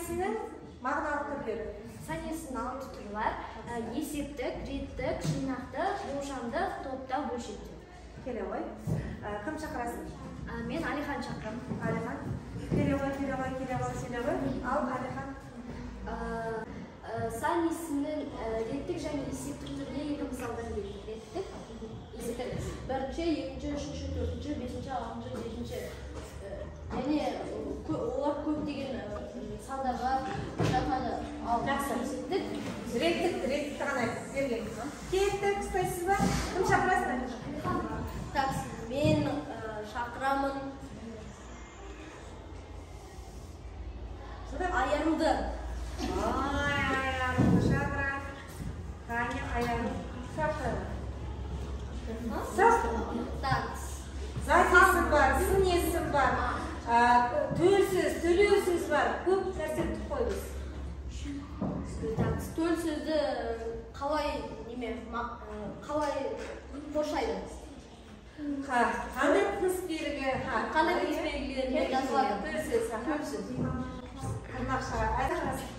Санесінің мағыналық түрлері. Санесінің 6 түрі бар. Есептік, реттік, жинақтық, болжамдық, топтық, бөлшектік. Келе ғой. Кім шақырасың? Мен Алихан шақырамын. Алихан. Келе ғой. Ал Алихан. Санесінің реттік және есептік түріне екі мысалдан берді. Реттік, есептік. Бірінші, екінші, үшінші, төртінші, бесінші, алтыншы, жетінші. Және олар көптеген салдарға жатады. Ал есептік. Реттік ғана берген. Кеттік, ұстайсыз ба? Кім шақырасың? Так, мен шақырамын. Аярымды. Аярымды шақырам. Қане аярым шақыр. Так. Затесім бар, сынесім бар, төлсіз, төлеусіз бар. Көп нәрсе тұқ қойыз. Төлсізді қалай қоршайды? Қандай қыс белгі? Қандай қыс белгілеріне жазылады? Төлсіз. Қырнақшаға әдірасың.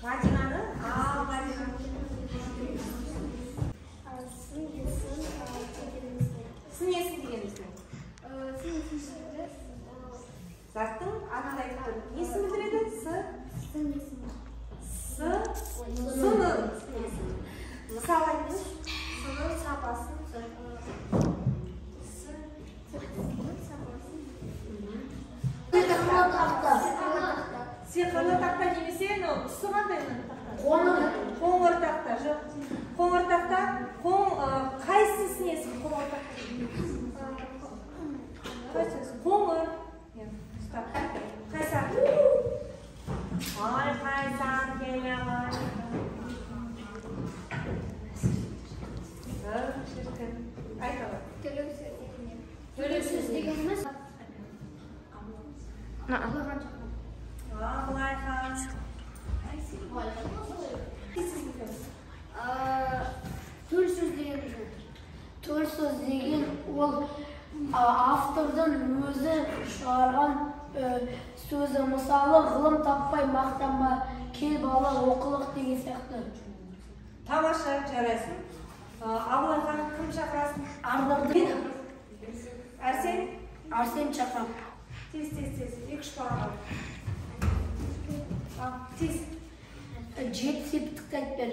Мадинаны? Мадинаны. Сынесін дегеніміздің? Заттың атын айтып несін білдіреді? Сынын. Мысал айтыңыз. Сынын сапасын. Сиқырлы тақта немесе түсі қандай тақта? Қоңыр тақта. Қоңыр тақта қайсы сынесін қоңыр тақта? Қоңыр. Қайсан. Ай, қайсан келе ғой. Шіркін. Айталы. Төлеусіз дегеніміз? Абылайхан. Төлсіз деген төлсіз деген ол автордың өзі шығарған сөзі. Мысалы, ғылым таппай мақтанба, кел бала оқылық деген сияқты. Тамаша, жарайсың. Абылайхан кім шақырасың? Ардарды. Арсен шақырам. Тез. Екі-үш бала. Тез. Жет септікті айтып бер.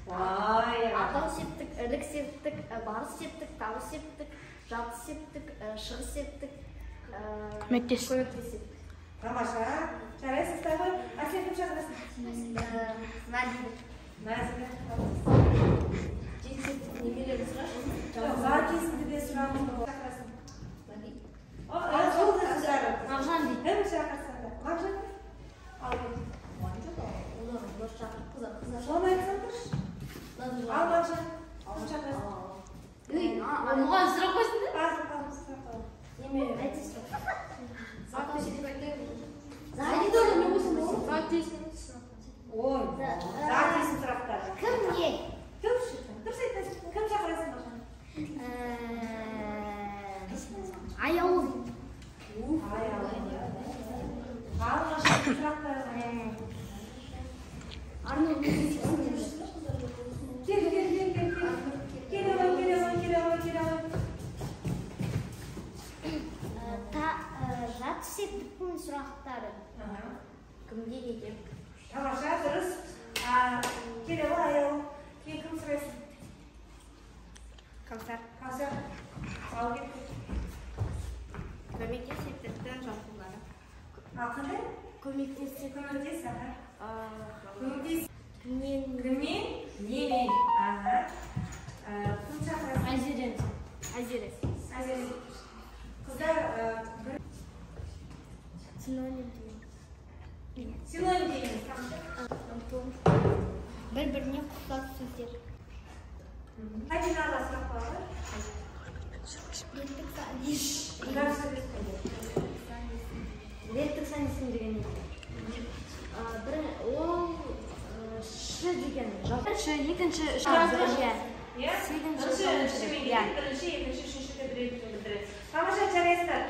Атау септік, ілік септік, барыс септік, табыс септік, жатыс септік, шығыс септік, көмектес септік. Тамаша, жарайсыздар ғой. Арсен кім шақырасың? Назира. Жет септік не береді сұрашы? Затесімді де сұрамыз. Шақырасың? Мағжан дейді. Кім шақырсаңдар? Мағжан дейді? Олар шақырып қызар. Соны айтсам тұршы? Ал Мағжан. Кім шақырасың? Мұған сұрақ қойсын да? Сұрақ. Неме айтсыз ба? Атау септік айтайын. Ой, затесім сұрақтар. Кім не? Дұрыс айтасың. Кім шақырасың Мағжан? Аяуым. Ғалымаша сұрақтар. Арнау Жатыс септіктің сұрақтары. Кімге неге? Тамаша, дұрыс. Келе ғой, аяу. Кейін кім сұрайсың? Кәусар. Ал кеттік. Көмектес септіктің жартылары. Қандай? Көмектес. Кіммен? Немен? Кім шақырасың? Айзерен. Қыздар бір... Синоним дейміз. Бір-біріне құқсат сөздер. Мадинаға сұрақ бар. Реттік санесін деген ол ш деген екінші Бірінші, екінші, үшінші білдіреді. Тамаша, жарайсыздар.